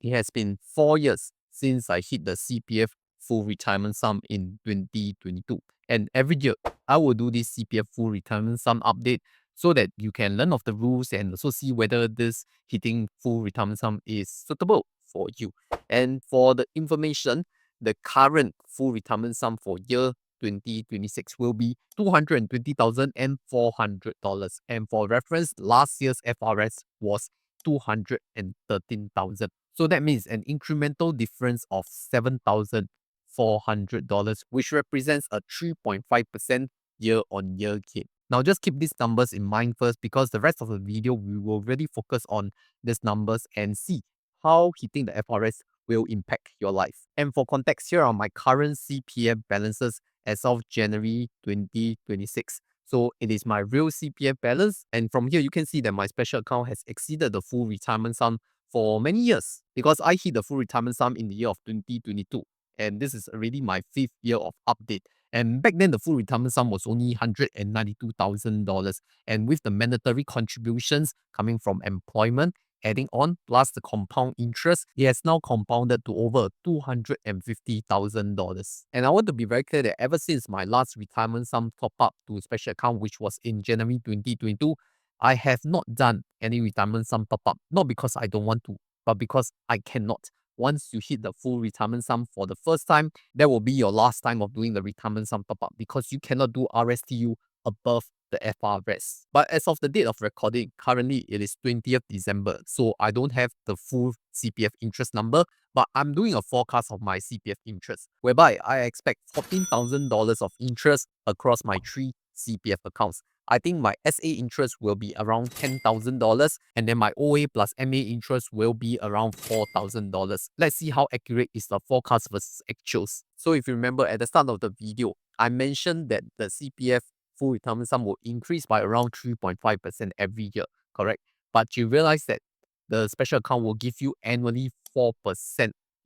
It has been 4 years since I hit the CPF Full Retirement Sum in 2022. And every year, I will do this CPF Full Retirement Sum update so that you can learn of the rules and also see whether this hitting full retirement sum is suitable for you. And for the information, the current full retirement sum for year 2026 will be $220,400. And for reference, last year's FRS was 213,000. So that means an incremental difference of $7,400, which represents a 3.5% year-on-year gain. Now, just keep these numbers in mind first because the rest of the video, we will really focus on these numbers and see how hitting the FRS will impact your life. And for context, here are my current CPF balances as of January 2026. So it is my real CPF balance. And from here, you can see that my special account has exceeded the full retirement sum for many years because I hit the full retirement sum in the year of 2022. And this is already my 5th year of update. And back then, the full retirement sum was only $192,000. And with the mandatory contributions coming from employment, adding on, plus the compound interest, it has now compounded to over $250,000. And I want to be very clear that ever since my last retirement sum top up to special account, which was in January 2022, I have not done any retirement sum top up, not because I don't want to, but because I cannot. Once you hit the full retirement sum for the first time, that will be your last time of doing the retirement sum top up because you cannot do RSTU above the FRS. But as of the date of recording, currently it is 20th December, so I don't have the full CPF interest number, but I'm doing a forecast of my CPF interest, whereby I expect $14,000 of interest across my 3 CPF accounts. I think my SA interest will be around $10,000 and then my OA plus MA interest will be around $4,000. Let's see how accurate is the forecast versus actuals. So if you remember at the start of the video, I mentioned that the CPF full retirement sum will increase by around 3.5% every year, correct? But you realize that the special account will give you annually 4%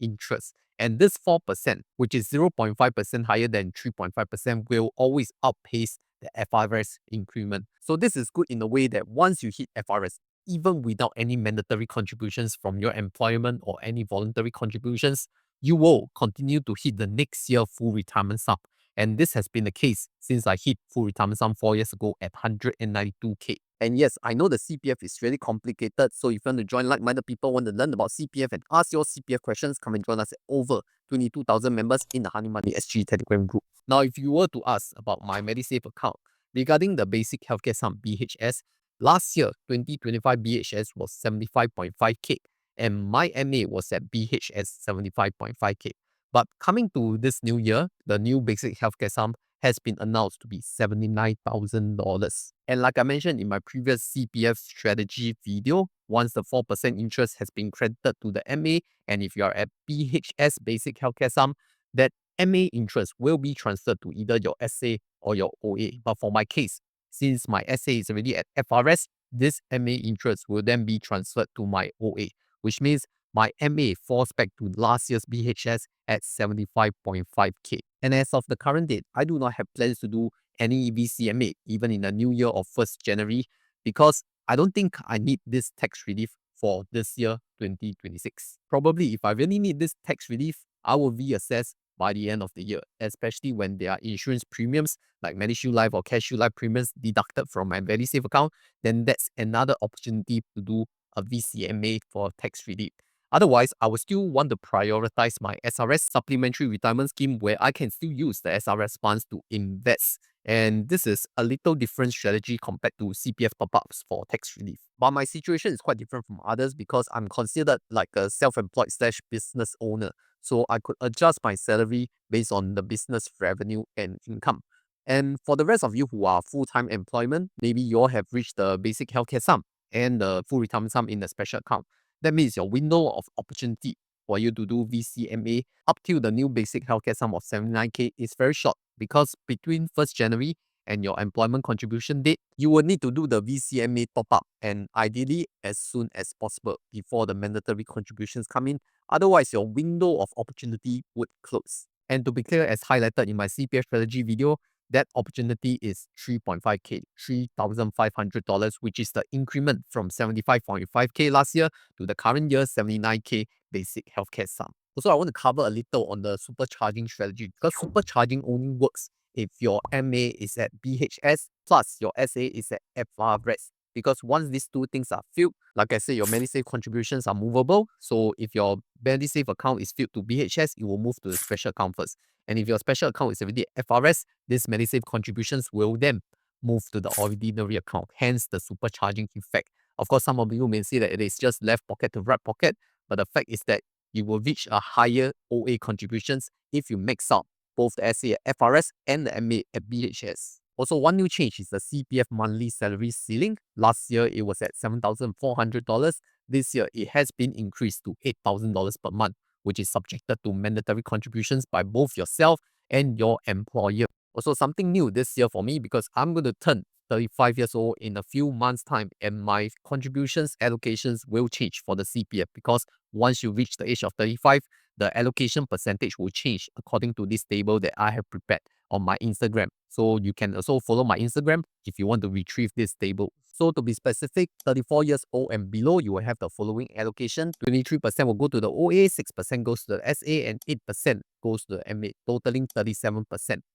interest. And this 4%, which is 0.5% higher than 3.5%, will always outpace the FRS increment. So this is good in a way that once you hit FRS, even without any mandatory contributions from your employment or any voluntary contributions, you will continue to hit the next year full retirement sum. And this has been the case since I hit full retirement sum 4 years ago at 192K. And yes, I know the CPF is really complicated. So if you want to join like-minded people, want to learn about CPF and ask your CPF questions, come and join us at over 22,000 members in the Honey Money SG Telegram group. Now, if you were to ask about my Medisave account regarding the basic healthcare sum BHS, last year 2025 BHS was 75.5K and my MA was at BHS 75.5K. But coming to this new year, the new basic healthcare sum has been announced to be $79,000. And like I mentioned in my previous CPF strategy video, once the 4% interest has been credited to the MA, and if you are at BHS basic healthcare sum, that MA interest will be transferred to either your SA or your OA. But for my case, since my SA is already at FRS, this MA interest will then be transferred to my OA, which means my MA falls back to last year's BHS at 75.5K. And as of the current date, I do not have plans to do any VCMA even in the new year of 1st January because I don't think I need this tax relief for this year 2026. Probably if I really need this tax relief, I will reassess by the end of the year, especially when there are insurance premiums like Medishield Life or CareShield Life premiums deducted from my Medisave account, then that's another opportunity to do a VCMA for tax relief. Otherwise, I would still want to prioritize my SRS supplementary retirement scheme where I can still use the SRS funds to invest. And this is a little different strategy compared to CPF top-ups for tax relief. But my situation is quite different from others because I'm considered like a self-employed slash business owner. So I could adjust my salary based on the business revenue and income. And for the rest of you who are full-time employment, maybe you all have reached the basic healthcare sum and the full retirement sum in the special account. That means your window of opportunity for you to do VCMA up till the new basic healthcare sum of 79K is very short because between 1st January and your employment contribution date, you will need to do the VCMA top up and ideally as soon as possible before the mandatory contributions come in. Otherwise, your window of opportunity would close. And to be clear, as highlighted in my CPF strategy video, that opportunity is 3.5K, $3,500, which is the increment from 75.5K last year to the current year 79K basic healthcare sum. Also, I want to cover a little on the supercharging strategy because supercharging only works if your MA is at BHS plus your SA is at FRS. Because once these two things are filled, like I said, your Medisave contributions are movable. So if your Medisave account is filled to BHS, it will move to the special account first. And if your special account is already FRS, these Medisave contributions will then move to the ordinary account, hence the supercharging effect. Of course, some of you may say that it is just left pocket to right pocket, but the fact is that you will reach a higher OA contributions if you mix up both the SA at FRS and the MA at BHS. Also, one new change is the CPF monthly salary ceiling. Last year, it was at $7,400. This year, it has been increased to $8,000 per month, which is subjected to mandatory contributions by both yourself and your employer. Also, something new this year for me because I'm going to turn 35 years old in a few months' time, and my contributions allocations will change for the CPF because once you reach the age of 35, the allocation percentage will change according to this table that I have prepared on my Instagram. So you can also follow my Instagram if you want to retrieve this table. So to be specific, 34 years old and below, you will have the following allocation. 23% will go to the OA, 6% goes to the SA, and 8% goes to the MA, totaling 37%.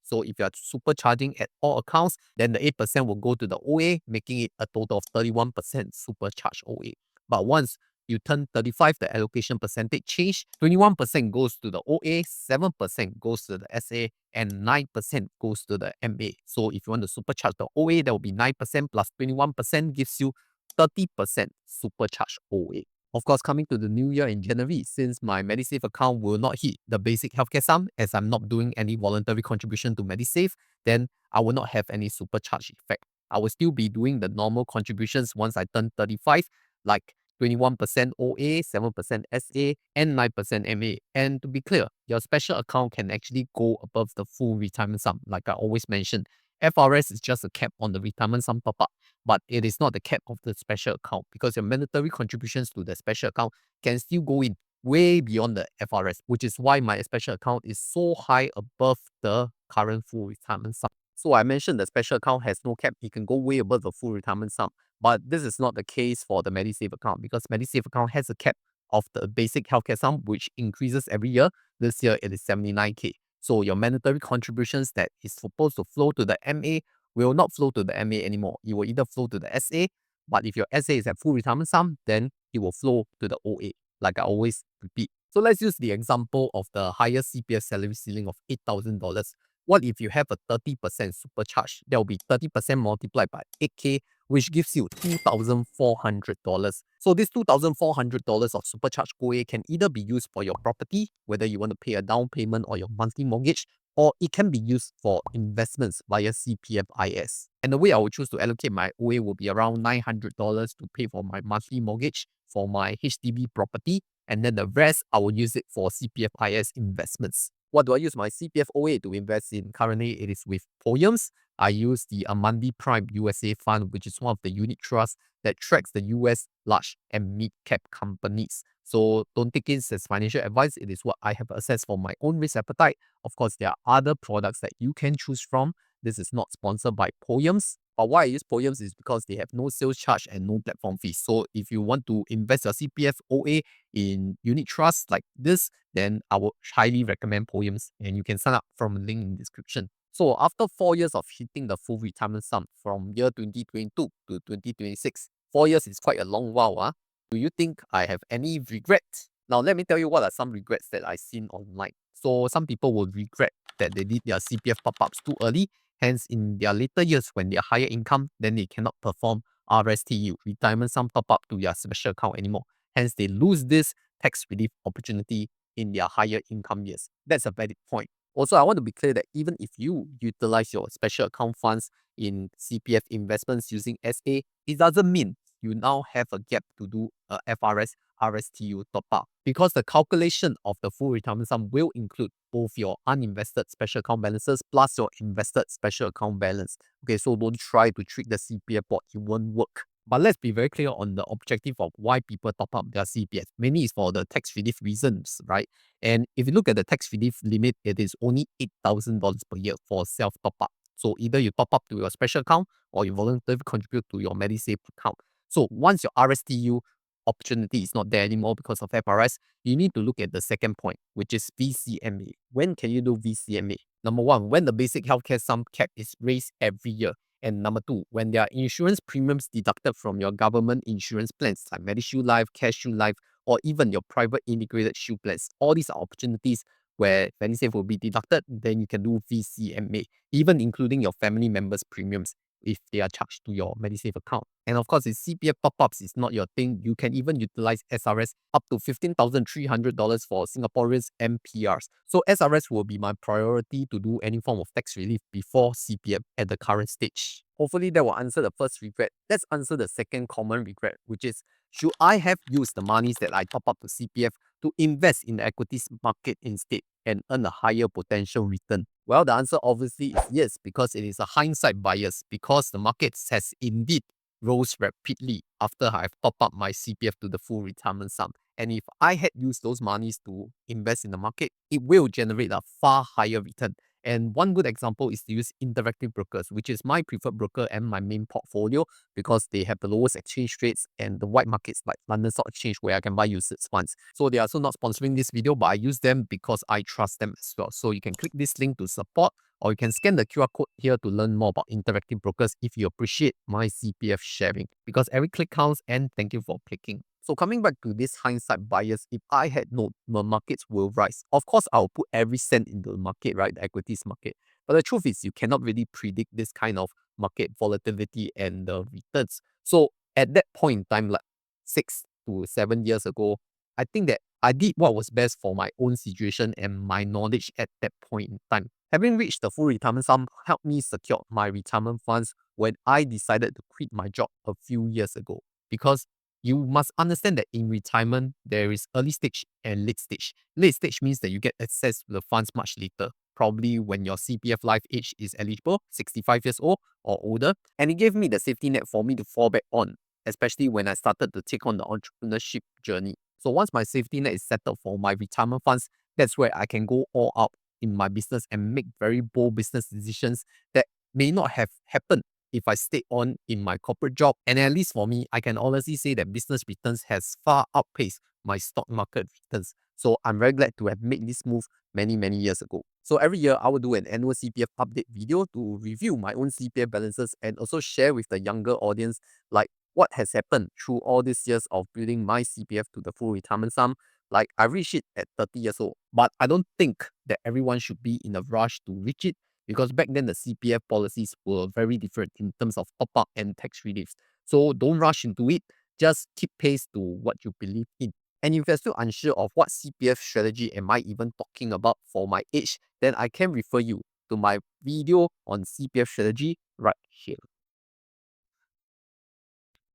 So if you are supercharging at all accounts, then the 8% will go to the OA, making it a total of 31% supercharged OA. But once you turn 35, the allocation percentage change. 21% goes to the OA, 7% goes to the SA, and 9% goes to the MA. So if you want to supercharge the OA, that will be 9% plus 21% gives you 30% supercharged OA. Of course, coming to the new year in January, since my Medisave account will not hit the basic healthcare sum as I'm not doing any voluntary contribution to Medisave, then I will not have any supercharge effect. I will still be doing the normal contributions once I turn 35, like 21% OA, 7% SA, and 9% MA. And to be clear, your special account can actually go above the full retirement sum. Like I always mention, FRS is just a cap on the retirement sum top up, but it is not the cap of the special account because your mandatory contributions to the special account can still go in way beyond the FRS, which is why my special account is so high above the current full retirement sum. So I mentioned the special account has no cap, it can go way above the full retirement sum. But this is not the case for the Medisave account because Medisave account has a cap of the basic healthcare sum, which increases every year. This year it is 79K. So your mandatory contributions that is supposed to flow to the MA will not flow to the MA anymore. It will either flow to the SA, but if your SA is at full retirement sum, then it will flow to the OA, like I always repeat. So let's use the example of the highest CPF salary ceiling of $8,000. What if you have a 30% supercharge? That will be 30% multiplied by 8K, which gives you $2,400. So this $2,400 of supercharged OA can either be used for your property, whether you want to pay a down payment or your monthly mortgage, or it can be used for investments via CPF IS. And the way I would choose to allocate my OA will be around $900 to pay for my monthly mortgage for my HDB property, and then the rest I will use it for CPF IS investments. What do I use my CPF OA to invest in? Currently, it is with Poems. I use the Amundi Prime USA Fund, which is one of the unit trusts that tracks the US large and mid-cap companies. So don't take it as financial advice. It is what I have assessed for my own risk appetite. Of course, there are other products that you can choose from. This is not sponsored by Poems. But why I use Poems is because they have no sales charge and no platform fees. So if you want to invest your CPF OA in unit trusts like this, then I would highly recommend Poems, and you can sign up from a link in the description. So after 4 years of hitting the full retirement sum from year 2022 to 2026, 4 years is quite a long while. Do you think I have any regret? Now let me tell you what are some regrets that I've seen online. So some people will regret that they did their CPF pop-ups too early. Hence, in their later years when they are higher income, then they cannot perform RSTU, retirement sum top-up to their special account anymore. Hence, they lose this tax relief opportunity in their higher income years. That's a valid point. Also, I want to be clear that even if you utilize your special account funds in CPF investments using SA, it doesn't mean you now have a gap to do a FRS RSTU top up because the calculation of the full retirement sum will include both your uninvested special account balances plus your invested special account balance. Okay, so don't try to trick the CPF board, it won't work. But let's be very clear on the objective of why people top up their CPF. Mainly is for the tax relief reasons, right? And if you look at the tax relief limit, it is only $8,000 per year for self top up. So either you top up to your special account or you voluntarily contribute to your Medisave account. So once your RSTU opportunity is not there anymore because of FRS, you need to look at the second point, which is VCMA. When can you do VCMA? Number one, when the basic healthcare sum cap is raised every year. And number two, when there are insurance premiums deducted from your government insurance plans like MediShield Life, CareShield Life, or even your private integrated shield plans. All these are opportunities where Medisave will be deducted, then you can do VCMA, even including your family members' premiums if they are charged to your Medisave account. And of course, if CPF top-ups is not your thing, you can even utilize SRS up to $15,300 for Singaporeans and PRs. So SRS will be my priority to do any form of tax relief before CPF at the current stage. Hopefully that will answer the first regret. Let's answer the second common regret, which is, should I have used the monies that I top up to CPF to invest in the equities market instead and earn a higher potential return? Well, the answer obviously is yes, because it is a hindsight bias, because the markets has indeed rose rapidly after I've topped up my CPF to the full retirement sum. And if I had used those monies to invest in the market, it will generate a far higher return. And one good example is to use interactive brokers, which is my preferred broker and my main portfolio, because they have the lowest exchange rates and the white markets like London Stock Exchange where I can buy UCITS funds. So they are also not sponsoring this video, but I use them because I trust them as well. So you can click this link to support, or you can scan the QR code here to learn more about interactive brokers if you appreciate my CPF sharing, because every click counts, and thank you for clicking. So coming back to this hindsight bias, if I had known the markets will rise, of course I'll put every cent into the market, right? The equities market. But the truth is you cannot really predict this kind of market volatility and the returns. So at that point in time, like 6 to 7 years ago, I think that I did what was best for my own situation and my knowledge at that point in time. Having reached the full retirement sum helped me secure my retirement funds when I decided to quit my job a few years ago. Because you must understand that in retirement, there is early stage and late stage. Late stage means that you get access to the funds much later, probably when your CPF life age is eligible, 65 years old or older. And it gave me the safety net for me to fall back on, especially when I started to take on the entrepreneurship journey. So once my safety net is settled for my retirement funds, that's where I can go all out in my business and make very bold business decisions that may not have happened if I stayed on in my corporate job. And at least for me, I can honestly say that business returns has far outpaced my stock market returns. So I'm very glad to have made this move many years ago. So every year, I will do an annual CPF update video to review my own CPF balances and also share with the younger audience like what has happened through all these years of building my CPF to the full retirement sum. Like I reached it at 30 years old, but I don't think that everyone should be in a rush to reach it, because back then the CPF policies were very different in terms of top up and tax reliefs. So don't rush into it. Just keep pace to what you believe in. And if you're still unsure of what CPF strategy am I even talking about for my age, then I can refer you to my video on CPF strategy right here.